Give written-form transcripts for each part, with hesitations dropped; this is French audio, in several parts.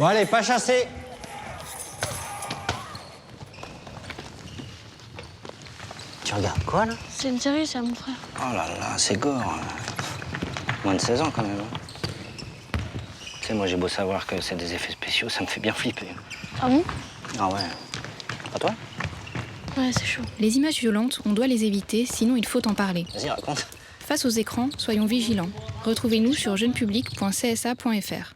Bon allez, pas chasser. Tu regardes quoi là? C'est une série, ça, mon frère. Oh là là, c'est gore. Moins de 16 ans quand même. Tu sais, moi j'ai beau savoir que c'est des effets spéciaux, ça me fait bien flipper. Ah bon? Ah ouais. Pas toi? Ouais, c'est chaud. Les images violentes, on doit les éviter, sinon il faut en parler. Vas-y, raconte. Face aux écrans, soyons vigilants. Retrouvez-nous sur jeunepublic.csa.fr.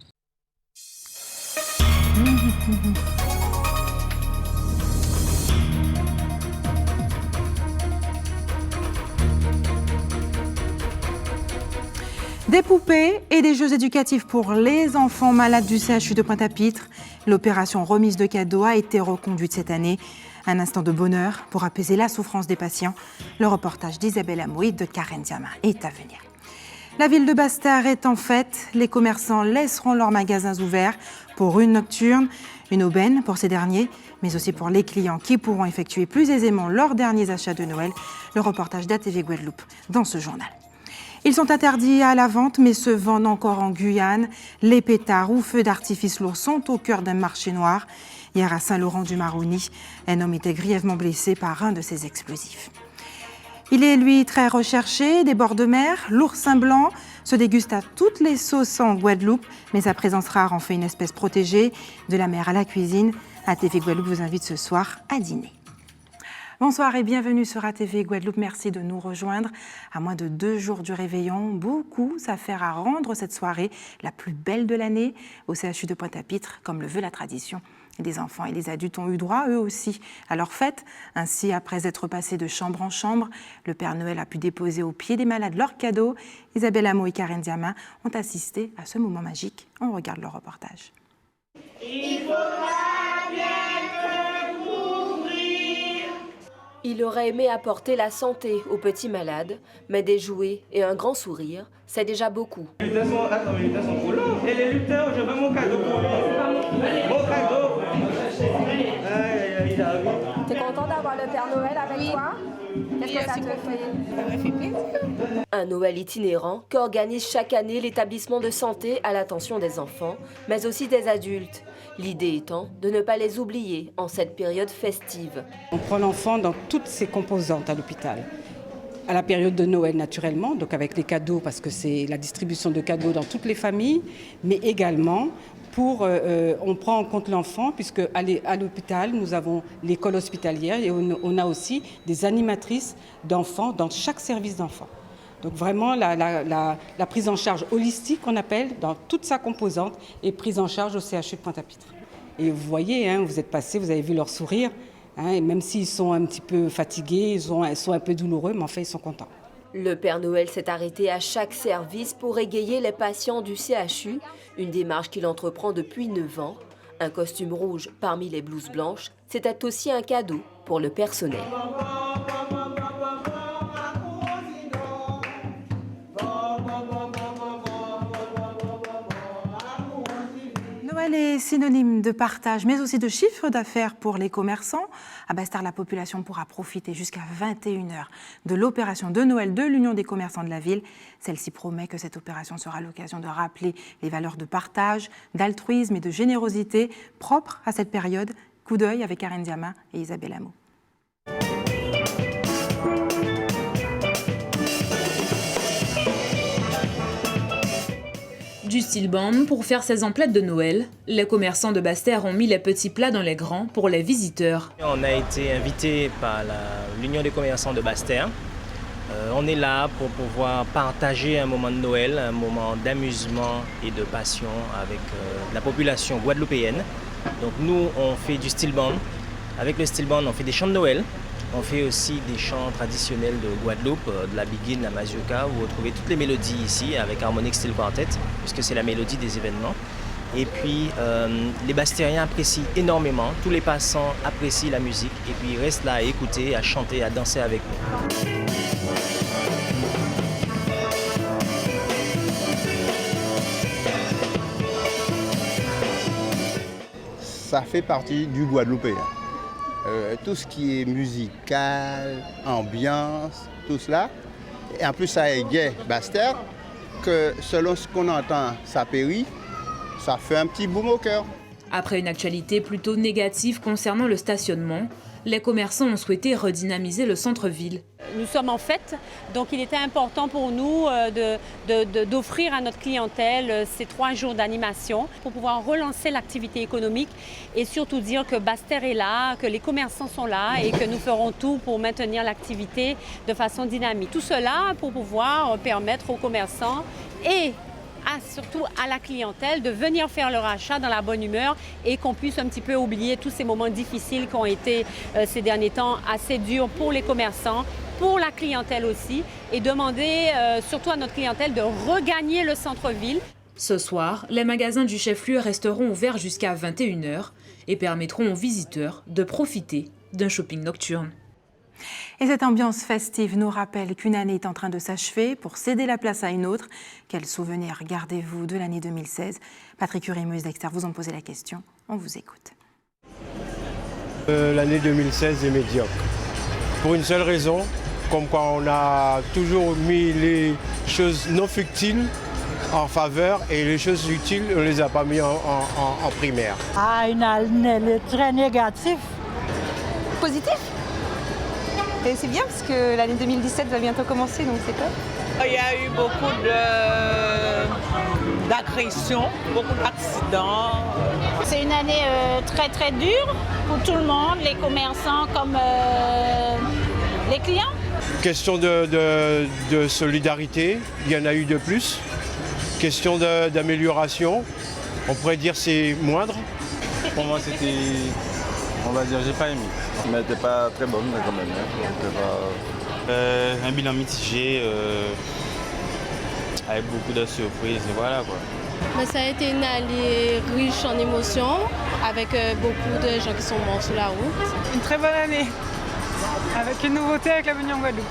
Des poupées et des jeux éducatifs pour les enfants malades du CHU de Pointe-à-Pitre. L'opération remise de cadeaux a été reconduite cette année. Un instant de bonheur pour apaiser la souffrance des patients. Le reportage d'Isabelle Amouy de Karen Diama est à venir. La ville de Basse-Terre est en fête. Les commerçants laisseront leurs magasins ouverts pour une nocturne, une aubaine pour ces derniers, mais aussi pour les clients qui pourront effectuer plus aisément leurs derniers achats de Noël. Le reportage d'ATV Guadeloupe dans ce journal. Ils sont interdits à la vente, mais se vendent encore en Guyane. Les pétards ou feux d'artifice lourds sont au cœur d'un marché noir. Hier, à Saint-Laurent-du-Maroni, un homme était grièvement blessé par un de ces explosifs. Il est, lui, très recherché, des bords de mer. L'oursin blanc se déguste à toutes les sauces en Guadeloupe, mais sa présence rare en fait une espèce protégée. De la mer à la cuisine, ATV Guadeloupe vous invite ce soir à dîner. Bonsoir et bienvenue sur ATV Guadeloupe. Merci de nous rejoindre. À moins de 2 jours du réveillon, beaucoup s'affairent à rendre cette soirée la plus belle de l'année au CHU de Pointe-à-Pitre, comme le veut la tradition. Les enfants et les adultes ont eu droit, eux aussi, à leur fête. Ainsi, après être passés de chambre en chambre, le Père Noël a pu déposer aux pieds des malades leurs cadeaux. Isabelle Amo et Karen Diama ont assisté à ce moment magique. On regarde leur reportage. Il aurait aimé apporter la santé aux petits malades, mais des jouets et un grand sourire, c'est déjà beaucoup. Les lutteurs sont trop longs. Et les lutteurs, je veux mon cadeau pour lui. Mon cadeau. T'es content d'avoir le Père Noël avec toi? Qu'est-ce que ça te fait? Ça m'a fait plaisir. Un Noël itinérant qu'organise chaque année l'établissement de santé à l'attention des enfants, mais aussi des adultes. L'idée étant de ne pas les oublier en cette période festive. On prend l'enfant dans toutes ses composantes à l'hôpital. À la période de Noël naturellement, donc avec les cadeaux parce que c'est la distribution de cadeaux dans toutes les familles, mais également on prend en compte l'enfant puisque à l'hôpital nous avons l'école hospitalière et on a aussi des animatrices d'enfants dans chaque service d'enfants. Donc vraiment la prise en charge holistique qu'on appelle dans toute sa composante est prise en charge au CHU de Pointe-à-Pitre. Et vous voyez, vous êtes passés, vous avez vu leur sourire, et même s'ils sont un petit peu fatigués, ils sont un peu douloureux, mais en fait ils sont contents. Le Père Noël s'est arrêté à chaque service pour égayer les patients du CHU, une démarche qu'il entreprend depuis 9 ans. Un costume rouge parmi les blouses blanches, c'était aussi un cadeau pour le personnel. Noël est synonyme de partage, mais aussi de chiffre d'affaires pour les commerçants. À Basse-Terre, la population pourra profiter jusqu'à 21h de l'opération de Noël de l'Union des commerçants de la ville. Celle-ci promet que cette opération sera l'occasion de rappeler les valeurs de partage, d'altruisme et de générosité propres à cette période. Coup d'œil avec Karen Diama et Isabelle Amo. Du style-band pour faire ses emplettes de Noël, les commerçants de Basse-Terre ont mis les petits plats dans les grands pour les visiteurs. On a été invité par l'Union des commerçants de Basse-Terre. On est là pour pouvoir partager un moment de Noël, un moment d'amusement et de passion avec la population guadeloupéenne. Donc nous, on fait du style-band. Avec le style-band, on fait des chants de Noël. On fait aussi des chants traditionnels de Guadeloupe, de la biguine, la mazurka, où vous retrouvez toutes les mélodies ici avec Harmonic Steel Quartet, puisque c'est la mélodie des événements. Et puis les Basse-Terriens apprécient énormément, tous les passants apprécient la musique et puis ils restent là à écouter, à chanter, à danser avec nous. Ça fait partie du Guadeloupéen. Tout ce qui est musical, ambiance, tout cela. Et en plus, ça est gai, Basse-Terre, que selon ce qu'on entend, ça périt, ça fait un petit boum au cœur. Après une actualité plutôt négative concernant le stationnement, les commerçants ont souhaité redynamiser le centre-ville. Nous sommes en fête, donc il était important pour nous d'offrir à notre clientèle ces 3 jours d'animation pour pouvoir relancer l'activité économique et surtout dire que Basse-Terre est là, que les commerçants sont là et que nous ferons tout pour maintenir l'activité de façon dynamique. Tout cela pour pouvoir permettre aux commerçants et surtout à la clientèle de venir faire leur achat dans la bonne humeur et qu'on puisse un petit peu oublier tous ces moments difficiles qui ont été ces derniers temps assez durs pour les commerçants, pour la clientèle aussi, et demander surtout à notre clientèle de regagner le centre-ville. Ce soir, les magasins du chef-lieu resteront ouverts jusqu'à 21h et permettront aux visiteurs de profiter d'un shopping nocturne. Et cette ambiance festive nous rappelle qu'une année est en train de s'achever pour céder la place à une autre. Quel souvenir gardez-vous de l'année 2016 ? Patrick Huret et Moïse Dexter vous ont posé la question. On vous écoute. L'année 2016 est médiocre. Pour une seule raison, comme quoi on a toujours mis les choses non fictiles en faveur et les choses utiles, on ne les a pas mis en primaire. Une année très négative. Positif ? Et c'est bien parce que l'année 2017 va bientôt commencer, donc c'est top. Il y a eu beaucoup d'agressions, beaucoup d'accidents. C'est une année très très dure pour tout le monde, les commerçants comme les clients. Question de solidarité, il y en a eu de plus. Question d'amélioration, on pourrait dire c'est moindre. Pour moi c'était, on va dire, j'ai pas aimé. Mais elle n'était pas très bonne quand même. Un bilan mitigé, avec beaucoup de surprises, et voilà quoi. Mais ça a été une année riche en émotions, avec beaucoup de gens qui sont morts sur la route. Une très bonne année, avec une nouveauté avec la venue en Guadeloupe.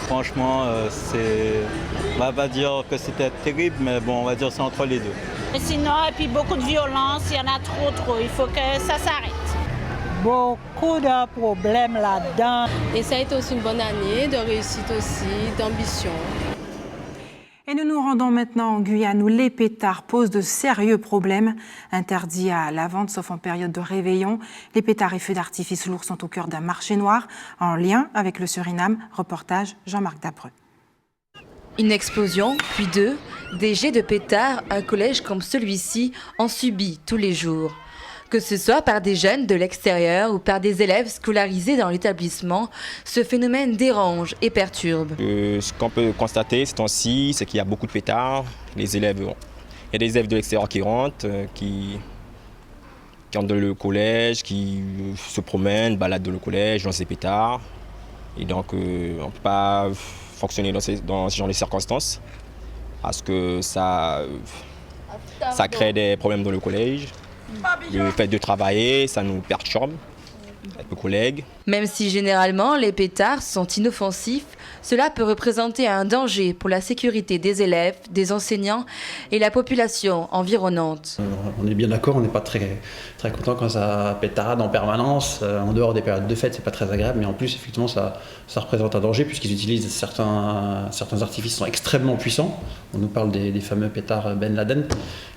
Franchement, on va pas dire que c'était terrible, mais bon, on va dire c'est entre les deux. Et sinon, et puis beaucoup de violence, il y en a trop, il faut que ça s'arrête. Beaucoup de problèmes là-dedans. Et ça a été aussi une bonne année, de réussite aussi, d'ambition. Et nous nous rendons maintenant en Guyane où les pétards posent de sérieux problèmes. Interdits à la vente sauf en période de réveillon, les pétards et feux d'artifice lourds sont au cœur d'un marché noir en lien avec le Suriname. Reportage Jean-Marc Dapreux. Une explosion, puis deux, des jets de pétards, un collège comme celui-ci en subit tous les jours. Que ce soit par des jeunes de l'extérieur ou par des élèves scolarisés dans l'établissement, ce phénomène dérange et perturbe. Ce qu'on peut constater ce temps-ci, c'est qu'il y a beaucoup de pétards. Les élèves, il y a des élèves de l'extérieur qui rentrent, qui entrent dans le collège, qui se promènent, baladent dans le collège, dans ces pétards. Et donc, on ne peut pas fonctionner dans ce genre de circonstances parce que ça crée des problèmes dans le collège. Le fait de travailler, ça nous perturbe avec nos collègues. Même si généralement les pétards sont inoffensifs, cela peut représenter un danger pour la sécurité des élèves, des enseignants et la population environnante. On est bien d'accord, on n'est pas très content quand ça pétarde en permanence. En dehors des périodes de fête, c'est pas très agréable, mais en plus, effectivement, ça représente un danger puisqu'ils utilisent certains artifices qui sont extrêmement puissants. On nous parle des fameux pétards Ben Laden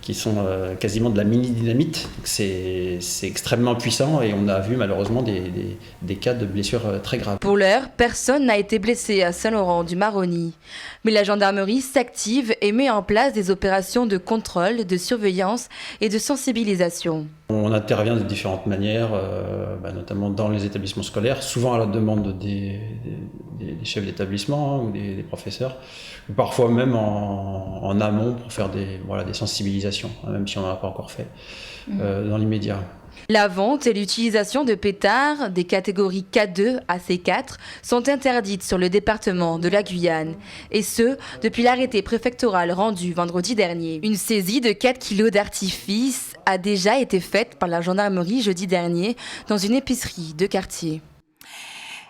qui sont quasiment de la mini-dynamite. C'est extrêmement puissant et on a vu malheureusement des cas de blessures très graves. Pour l'heure, personne n'a été blessé à Saint-Laurent-du-Maroni. Mais la gendarmerie s'active et met en place des opérations de contrôle, de surveillance et de sensibilisation. On intervient de différentes manières, notamment dans les établissements scolaires, souvent à la demande des chefs d'établissement ou des professeurs, ou parfois même en amont pour faire des sensibilisations, même si on n'en a pas encore fait dans l'immédiat. La vente et l'utilisation de pétards des catégories K2 à C4 sont interdites sur le département de la Guyane. Et ce, depuis l'arrêté préfectoral rendu vendredi dernier. Une saisie de 4 kilos d'artifice a déjà été faite par la gendarmerie jeudi dernier dans une épicerie de quartier.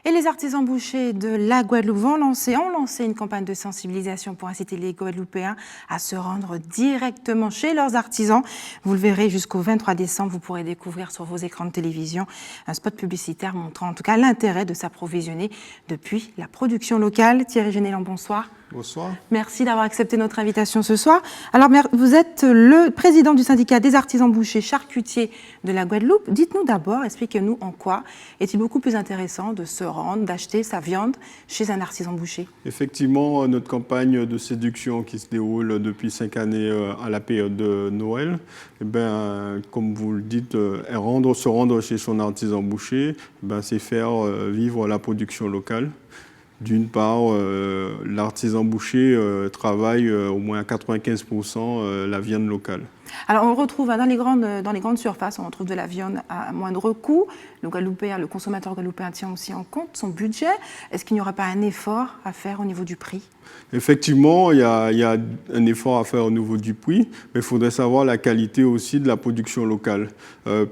Et les artisans bouchers de la Guadeloupe ont lancé une campagne de sensibilisation pour inciter les Guadeloupéens à se rendre directement chez leurs artisans. Vous le verrez jusqu'au 23 décembre, vous pourrez découvrir sur vos écrans de télévision un spot publicitaire montrant en tout cas l'intérêt de s'approvisionner depuis la production locale. Thierry Genélan, bonsoir. Bonsoir. Merci d'avoir accepté notre invitation ce soir. Alors, vous êtes le président du syndicat des artisans bouchers charcutiers de la Guadeloupe. Dites-nous d'abord, expliquez-nous en quoi est-il beaucoup plus intéressant de se rendre, d'acheter sa viande chez un artisan boucher. Effectivement, notre campagne de séduction qui se déroule depuis 5 années à la période de Noël, comme vous le dites, se rendre chez son artisan boucher, c'est faire vivre la production locale. D'une part, l'artisan boucher travaille au moins à 95% la viande locale. Alors on retrouve dans les grandes surfaces, on retrouve de la viande à moindre coût. Le consommateur guadeloupéen tient aussi en compte son budget. Est-ce qu'il n'y aura pas un effort à faire au niveau du prix ? Effectivement, il y a un effort à faire au niveau du prix, mais il faudrait savoir la qualité aussi de la production locale.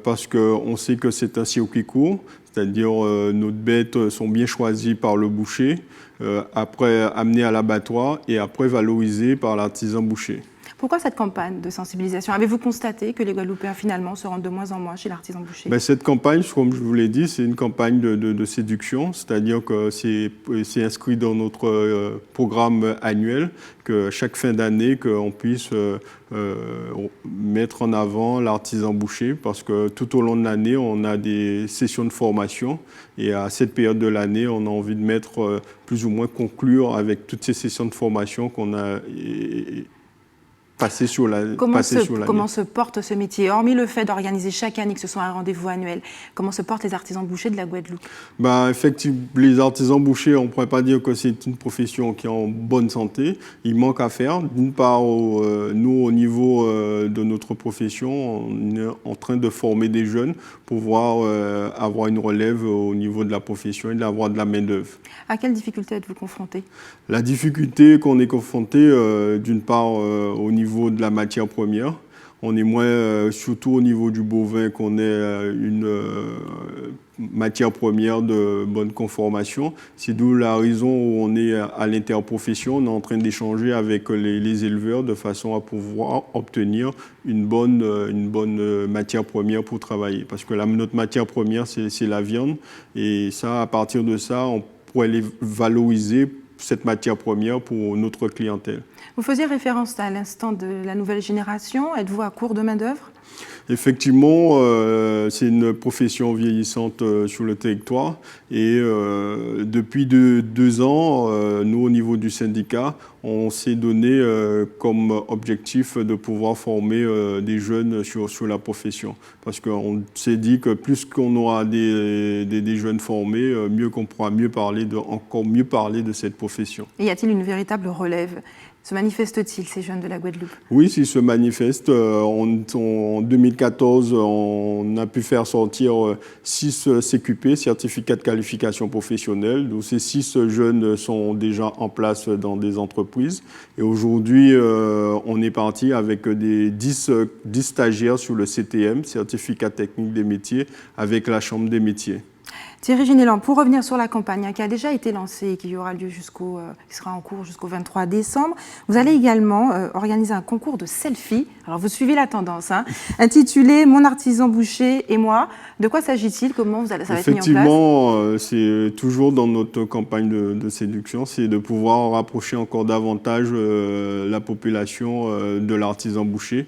Parce qu'on sait que c'est un circuit court, c'est-à-dire nos bêtes sont bien choisies par le boucher, après amenées à l'abattoir et après valorisées par l'artisan boucher. Pourquoi cette campagne de sensibilisation ? Avez-vous constaté que les Guadeloupéens finalement se rendent de moins en moins chez l'artisan boucher ? Cette campagne, comme je vous l'ai dit, c'est une campagne de séduction, c'est-à-dire que c'est inscrit dans notre programme annuel, que chaque fin d'année, qu'on puisse mettre en avant l'artisan boucher, parce que tout au long de l'année, on a des sessions de formation, et à cette période de l'année, on a envie de mettre plus ou moins conclure avec toutes ces sessions de formation qu'on a passé sur l'année. Comment se porte ce métier ? Hormis le fait d'organiser chaque année que ce soit un rendez-vous annuel, comment se portent les artisans bouchers de la Guadeloupe ? Effectivement, les artisans bouchers, on ne pourrait pas dire que c'est une profession qui est en bonne santé. Il manque à faire. D'une part, nous, au niveau de notre profession, on est en train de former des jeunes pour pouvoir avoir une relève au niveau de la profession et d'avoir de la main-d'œuvre. À quelle difficulté êtes-vous confronté ? La difficulté qu'on est confronté, d'une part, au niveau de la matière première. On est moins, surtout au niveau du bovin, qu'on ait une matière première de bonne conformation. C'est d'où la raison où on est à l'interprofession. On est en train d'échanger avec les éleveurs de façon à pouvoir obtenir une bonne matière première pour travailler. Parce que notre matière première, c'est la viande. Et ça, à partir de ça, on pourrait les valoriser, cette matière première, pour notre clientèle. Vous faisiez référence à l'instant de la nouvelle génération. Êtes-vous à court de main-d'œuvre ? Effectivement, c'est une profession vieillissante sur le territoire. Et depuis 2 ans, nous, au niveau du syndicat, on s'est donné comme objectif de pouvoir former des jeunes sur la profession. Parce qu'on s'est dit que plus qu'on aura des jeunes formés, mieux qu'on pourra encore mieux parler de cette profession. Et y a-t-il une véritable relève ? Se manifestent-ils, ces jeunes de la Guadeloupe ? Oui, ils se manifestent. En 2014, on a pu faire sortir 6 CQP, certificats de qualification professionnelle. Donc ces 6 jeunes sont déjà en place dans des entreprises. Et aujourd'hui, on est parti avec des 10 stagiaires sur le CTM, certificat technique des métiers, avec la Chambre des métiers. Thierry Ginéland, pour revenir sur la campagne qui a déjà été lancée et qui sera en cours jusqu'au 23 décembre, vous allez également organiser un concours de selfie. Alors vous suivez la tendance, intitulé « Mon artisan boucher et moi ». De quoi s'agit-il ? Comment ça va être mis en place ? Effectivement, c'est toujours dans notre campagne de séduction, c'est de pouvoir rapprocher encore davantage la population de l'artisan boucher,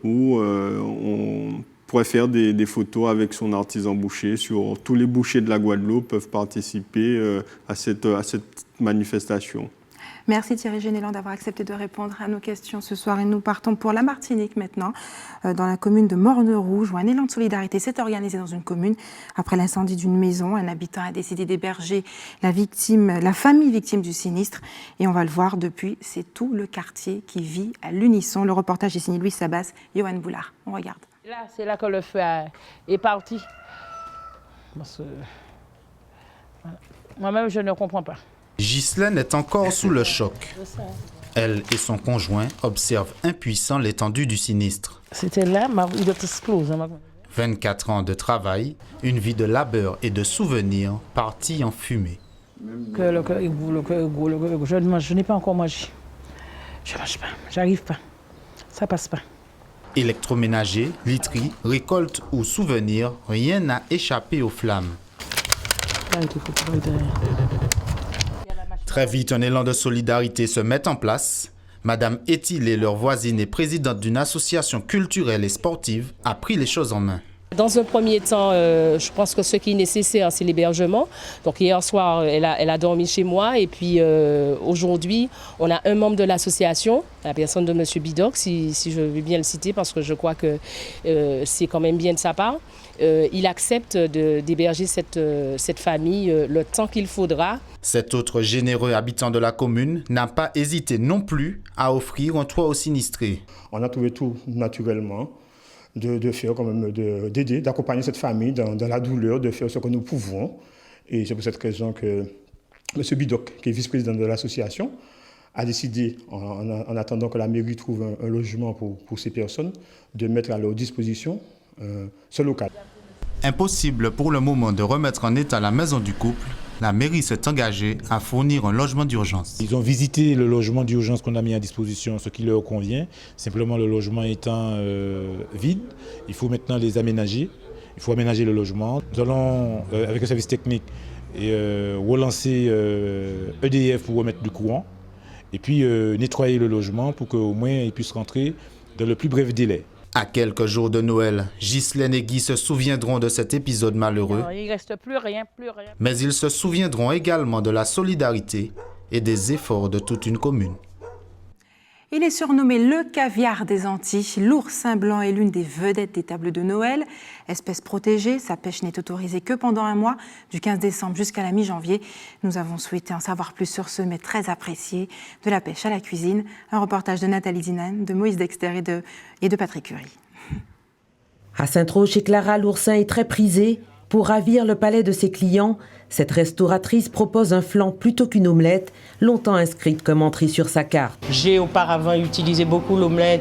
où on pourrait faire des photos avec son artisan boucher. Tous les bouchers de la Guadeloupe peuvent participer à cette manifestation. Merci Thierry Ginéland d'avoir accepté de répondre à nos questions ce soir. Et nous partons pour la Martinique maintenant, dans la commune de Morne-Rouge, où un élan de solidarité s'est organisé dans une commune. Après l'incendie d'une maison, un habitant a décidé d'héberger la famille victime du sinistre. Et on va le voir depuis, c'est tout le quartier qui vit à l'unisson. Le reportage est signé Louis Sabas, Johan Boulard. On regarde. Là, c'est là que le feu est parti. Moi-même, je ne comprends pas. Ghislaine est encore sous le choc. Elle et son conjoint observent impuissants l'étendue du sinistre. C'était là, il a explosé. 24 ans de travail, une vie de labeur et de souvenirs partis en fumée. Je n'ai pas encore mangé. Je ne mange pas, j'arrive pas. Ça passe pas. Électroménager, literie, récolte ou souvenir, rien n'a échappé aux flammes. Très vite, un élan de solidarité se met en place. Madame Etilé, leur voisine et présidente d'une association culturelle et sportive, a pris les choses en main. Dans un premier temps, je pense que ce qui est nécessaire, c'est l'hébergement. Donc hier soir, elle a dormi chez moi et puis aujourd'hui, on a un membre de l'association, la personne de M. Bidoc, si je veux bien le citer, parce que je crois que c'est quand même bien de sa part. Il accepte d'héberger cette famille le temps qu'il faudra. Cet autre généreux habitant de la commune n'a pas hésité non plus à offrir un toit aux sinistrés. On a trouvé tout naturellement. De faire quand même, d'aider, d'accompagner cette famille dans la douleur, de faire ce que nous pouvons. Et c'est pour cette raison que M. Bidoc, qui est vice-président de l'association, a décidé, en attendant que la mairie trouve un logement pour ces personnes, de mettre à leur disposition ce local. Impossible pour le moment de remettre en état la maison du couple. La mairie s'est engagée à fournir un logement d'urgence. Ils ont visité le logement d'urgence qu'on a mis à disposition, ce qui leur convient. Simplement, le logement étant vide, il faut maintenant les aménager. Il faut aménager le logement. Nous allons, avec le service technique, relancer EDF pour remettre du courant. Et puis nettoyer le logement pour qu'au moins ils puissent rentrer dans le plus bref délai. À quelques jours de Noël, Ghislaine et Guy se souviendront de cet épisode malheureux. Non, il ne reste plus rien. Mais ils se souviendront également de la solidarité et des efforts de toute une commune. Il est surnommé le caviar des Antilles. L'oursin blanc est l'une des vedettes des tables de Noël. Espèce protégée, sa pêche n'est autorisée que pendant un mois, du 15 décembre jusqu'à la mi-janvier. Nous avons souhaité en savoir plus sur ce mets très apprécié de la pêche à la cuisine. Un reportage de Nathalie Dinan, de Moïse Dexter et de Patrick Curie. À Sainte-Rose, chez Clara, l'oursin est très prisé. Pour ravir le palais de ses clients, cette restauratrice propose un flan plutôt qu'une omelette, longtemps inscrite comme entrée sur sa carte. J'ai auparavant utilisé beaucoup l'oursin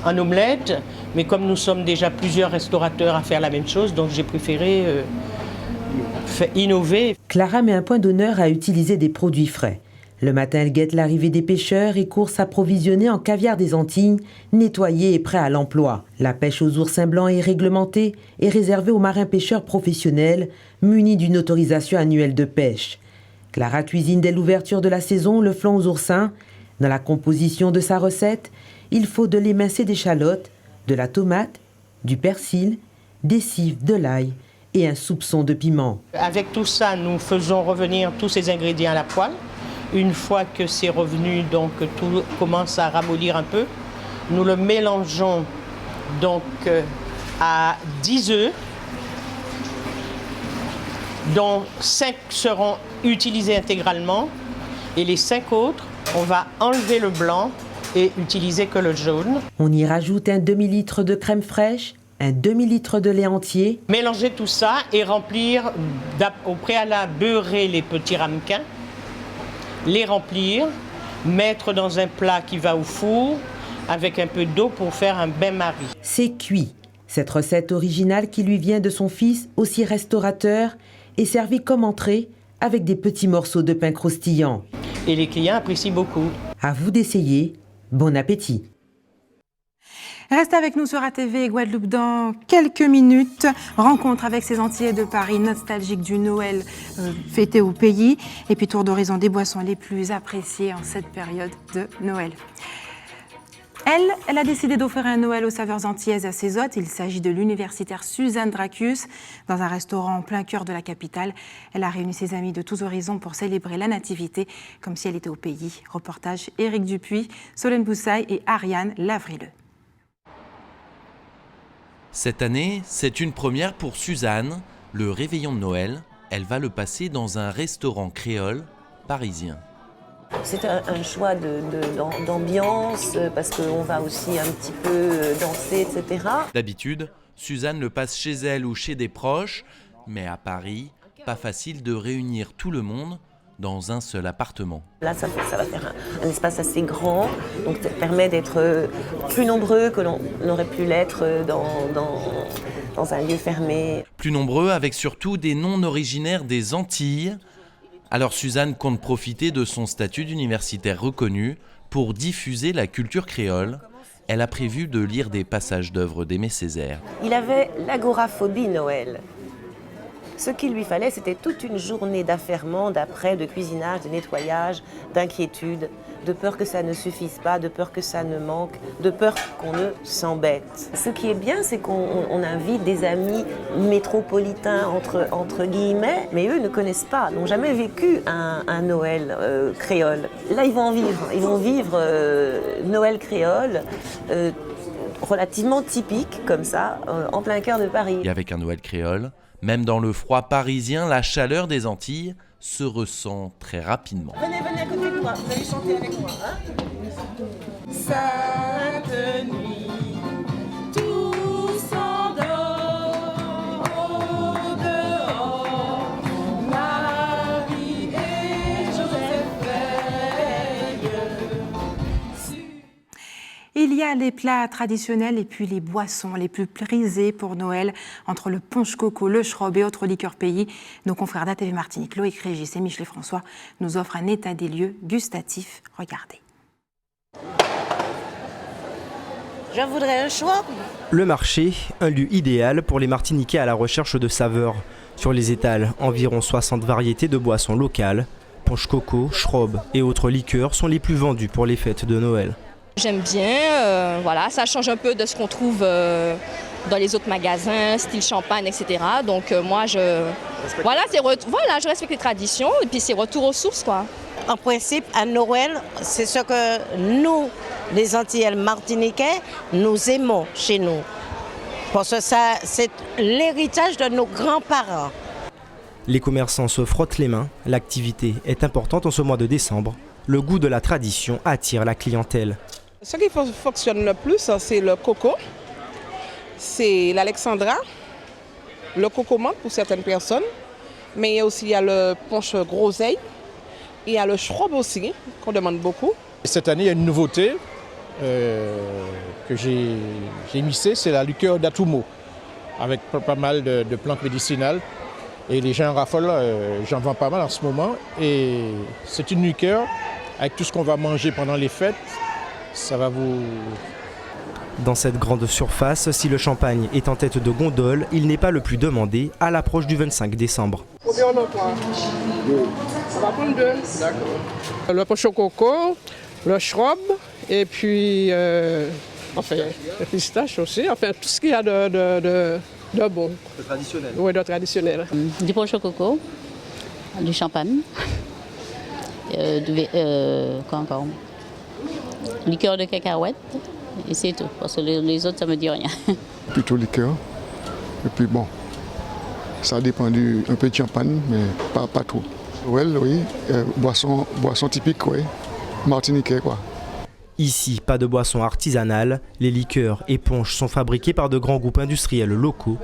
en omelette, mais comme nous sommes déjà plusieurs restaurateurs à faire la même chose, donc j'ai préféré innover. Clara met un point d'honneur à utiliser des produits frais. Le matin, elle guette l'arrivée des pêcheurs et court s'approvisionner en caviar des Antilles, nettoyé et prêt à l'emploi. La pêche aux oursins blancs est réglementée et réservée aux marins pêcheurs professionnels, munis d'une autorisation annuelle de pêche. Clara cuisine dès l'ouverture de la saison le flan aux oursins. Dans la composition de sa recette, il faut de l'émincé d'échalotes, de la tomate, du persil, des cives, de l'ail et un soupçon de piment. Avec tout ça, nous faisons revenir tous ces ingrédients à la poêle. Une fois que c'est revenu, donc tout commence à ramollir un peu, nous le mélangeons donc à 10 œufs, dont 5 seront utilisés intégralement et les 5 autres, on va enlever le blanc et utiliser que le jaune. On y rajoute un demi-litre de crème fraîche, un demi-litre de lait entier. Mélanger tout ça et remplir, au préalable, beurrer les petits ramequins, les remplir, mettre dans un plat qui va au four avec un peu d'eau pour faire un bain-marie. C'est cuit. Cette recette originale qui lui vient de son fils, aussi restaurateur, est servie comme entrée avec des petits morceaux de pain croustillant. Et les clients apprécient beaucoup. À vous d'essayer. Bon appétit. Restez avec nous sur ATV Guadeloupe dans quelques minutes. Rencontre avec ces Antillais de Paris nostalgiques du Noël fêté au pays. Et puis tour d'horizon des boissons les plus appréciées en cette période de Noël. Elle a décidé d'offrir un Noël aux saveurs antillaises à ses hôtes. Il s'agit de l'universitaire Suzanne Dracus. Dans un restaurant en plein cœur de la capitale, elle a réuni ses amis de tous horizons pour célébrer la nativité comme si elle était au pays. Reportage Éric Dupuis, Solène Boussaï et Ariane Lavrileux. Cette année, c'est une première pour Suzanne. Le réveillon de Noël, elle va le passer dans un restaurant créole parisien. C'est un choix d'ambiance parce qu'on va aussi un petit peu danser, etc. D'habitude, Suzanne le passe chez elle ou chez des proches, mais à Paris, pas facile de réunir tout le monde dans un seul appartement. Là, ça va faire un espace assez grand, donc ça permet d'être plus nombreux que l'on aurait pu l'être dans un lieu fermé. Plus nombreux avec surtout des non-originaires des Antilles. Alors Suzanne compte profiter de son statut d'universitaire reconnu pour diffuser la culture créole. Elle a prévu de lire des passages d'œuvres d'Aimé Césaire. Il avait l'agoraphobie Noël. Ce qu'il lui fallait, c'était toute une journée d'affairement, d'après, de cuisinage, de nettoyage, d'inquiétude, de peur que ça ne suffise pas, de peur que ça ne manque, de peur qu'on ne s'embête. Ce qui est bien, c'est qu'on invite des amis métropolitains, entre guillemets, mais eux ne connaissent pas, n'ont jamais vécu un Noël créole. Là, ils vont en vivre. Ils vont vivre Noël créole, relativement typique, comme ça, en plein cœur de Paris. Et avec un Noël créole, même dans le froid parisien, la chaleur des Antilles se ressent très rapidement. Venez à côté de moi, vous allez chanter avec moi. Hein? Sainte nuit, tout s'endort au dehors. Marie et Joseph veillent. Il y a les plats traditionnels et puis les boissons les plus prisées pour Noël, entre le punch coco, le schrob et autres liqueurs pays. Nos confrères d'ATV Martinique, Loïc Régis et Michelet François, nous offrent un état des lieux gustatif. Regardez. Je voudrais un schrob. Le marché, un lieu idéal pour les Martiniquais à la recherche de saveurs. Sur les étals, environ 60 variétés de boissons locales. Punch coco, schrob et autres liqueurs sont les plus vendus pour les fêtes de Noël. J'aime bien, voilà, ça change un peu de ce qu'on trouve dans les autres magasins, style champagne, etc. Donc moi, je respecte les traditions et puis c'est retour aux sources, quoi. En principe, à Noël, c'est ce que nous, les Antillais martiniquais, nous aimons chez nous. Parce que ça, c'est l'héritage de nos grands-parents. Les commerçants se frottent les mains, l'activité est importante en ce mois de décembre. Le goût de la tradition attire la clientèle. Ce qui fonctionne le plus, c'est le coco, c'est l'alexandra, le coco menthe pour certaines personnes, mais aussi il y a le punch groseille, il y a le schrob aussi, qu'on demande beaucoup. Cette année, il y a une nouveauté que j'ai mixée, c'est la liqueur d'Atumo, avec pas mal de plantes médicinales. Et les gens en raffolent, j'en vends pas mal en ce moment. Et c'est une liqueur, avec tout ce qu'on va manger pendant les fêtes, ça va vous... Dans cette grande surface, si le champagne est en tête de gondole, il n'est pas le plus demandé à l'approche du 25 décembre. Ça va prendre deux. D'accord. Le punch au coco, le schrob, et puis le pistache aussi, enfin tout ce qu'il y a de bon. De traditionnel. Oui, de traditionnel. Du punch au coco, du champagne, quoi encore, liqueur de cacahuète, et c'est tout, parce que les autres, ça ne me dit rien. Plutôt liqueur, et puis bon, ça dépend un peu de champagne, mais pas trop. Well, oui, boisson typique, oui, martiniquais, quoi. Ici, pas de boissons artisanales, les liqueurs et punches sont fabriqués par de grands groupes industriels locaux.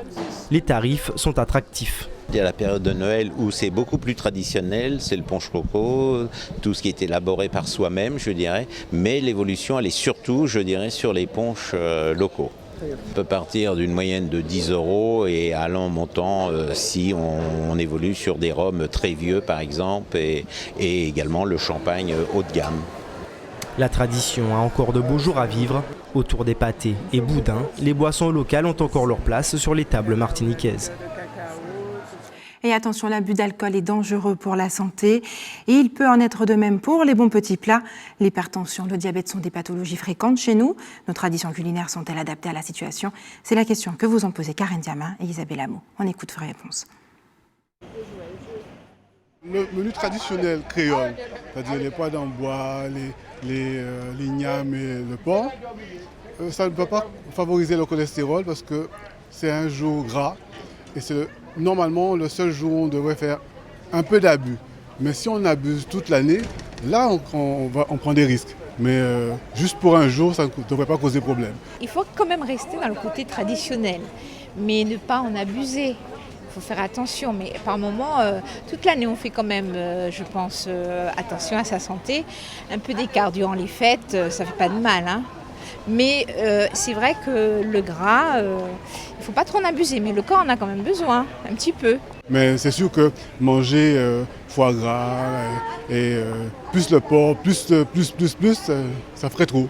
Les tarifs sont attractifs. Il y a la période de Noël où c'est beaucoup plus traditionnel, c'est le punch coco, tout ce qui est élaboré par soi-même, je dirais, mais l'évolution, elle est surtout, je dirais, sur les punchs locaux. On peut partir d'une moyenne de 10 € et allant montant si on évolue sur des rhums très vieux, par exemple, et également le champagne haut de gamme. La tradition a encore de beaux jours à vivre. Autour des pâtés et boudins, les boissons locales ont encore leur place sur les tables martiniquaises. Et attention, l'abus d'alcool est dangereux pour la santé et il peut en être de même pour les bons petits plats. L'hypertension, le diabète sont des pathologies fréquentes chez nous. Nos traditions culinaires sont-elles adaptées à la situation? C'est la question que vous ont posée Karen Diamin et Isabelle Hameau. On écoute vos réponses. Le menu traditionnel créole, c'est-à-dire les pois en bois, les ignames et le porc, ça ne peut pas favoriser le cholestérol parce que c'est un jour gras et c'est normalement le seul jour où on devrait faire un peu d'abus. Mais si on abuse toute l'année, là on prend des risques. Mais juste pour un jour, ça ne devrait pas causer problème. Il faut quand même rester dans le côté traditionnel, mais ne pas en abuser. Il faut faire attention, mais par moments, toute l'année, on fait quand même, je pense, attention à sa santé. Un peu d'écart durant les fêtes, ça ne fait pas de mal, hein. Mais c'est vrai que le gras, il ne faut pas trop en abuser, mais le corps en a quand même besoin, un petit peu. Mais c'est sûr que manger foie gras et plus le porc, plus, ça ferait trop.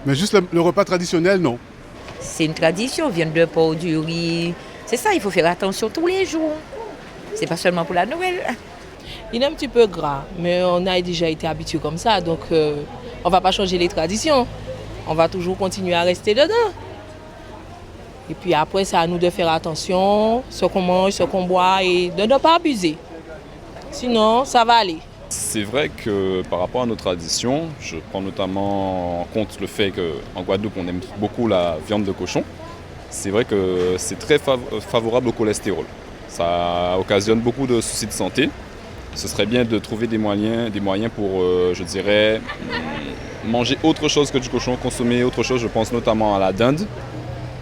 Mais juste le repas traditionnel, non. C'est une tradition, viande de porc, du riz. C'est ça, il faut faire attention tous les jours. C'est pas seulement pour la Noël. Il est un petit peu gras, mais on a déjà été habitué comme ça, donc on ne va pas changer les traditions. On va toujours continuer à rester dedans. Et puis après, c'est à nous de faire attention, ce qu'on mange, ce qu'on boit et de ne pas abuser. Sinon, ça va aller. C'est vrai que par rapport à nos traditions, je prends notamment en compte le fait qu'en Guadeloupe, on aime beaucoup la viande de cochon. C'est vrai que c'est très favorable au cholestérol. Ça occasionne beaucoup de soucis de santé. Ce serait bien de trouver des moyens pour, je dirais, manger autre chose que du cochon, consommer autre chose. Je pense notamment à la dinde.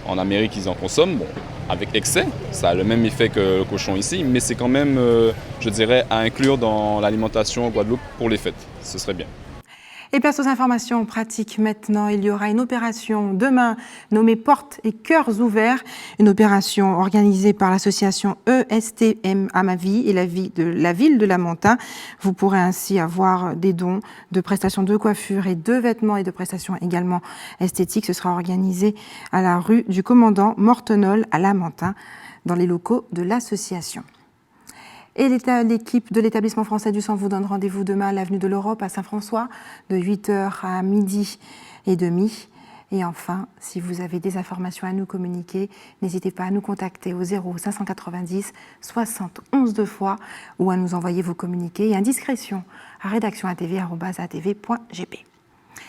En Amérique, ils en consomment, bon, avec excès. Ça a le même effet que le cochon ici, mais c'est quand même, je dirais, à inclure dans l'alimentation en Guadeloupe pour les fêtes. Ce serait bien. Et place aux informations pratiques maintenant. Il y aura une opération demain nommée Portes et Cœurs Ouverts. Une opération organisée par l'association ESTM à ma vie et la ville de Lamentin. Vous pourrez ainsi avoir des dons de prestations de coiffure et de vêtements et de prestations également esthétiques. Ce sera organisé à la rue du Commandant Mortenol à Lamentin dans les locaux de l'association. Et l'équipe de l'établissement français du sang vous donne rendez-vous demain à l'avenue de l'Europe à Saint-François de 8h à 12h30. Et enfin, si vous avez des informations à nous communiquer, n'hésitez pas à nous contacter au 0 590 60 11 2 fois ou à nous envoyer vos communiqués et indiscrétion à redactionatv@atv.gp.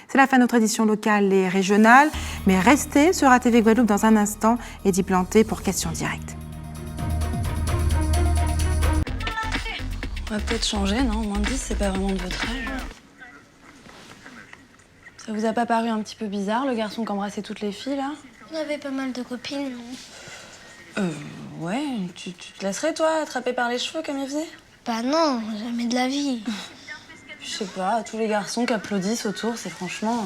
C'est la fin de notre édition locale et régionale, mais restez sur ATV Guadeloupe dans un instant, Eddy Planté pour Questions Directes. On va peut-être changer, non? Moins de 10, c'est pas vraiment de votre âge. Ça vous a pas paru un petit peu bizarre, le garçon qui embrassait toutes les filles, là? On avait pas mal de copines, non? Ouais, tu te laisserais, toi, attraper par les cheveux comme il faisait? Bah non, jamais de la vie. Je sais pas, tous les garçons qui applaudissent autour, c'est franchement...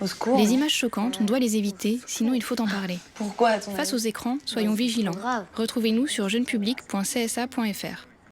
au secours. Les images choquantes, on doit les éviter, sinon il faut en parler. Pourquoi, à ton Face aux écrans, soyons vigilants. Retrouvez-nous sur jeunepublic.csa.fr.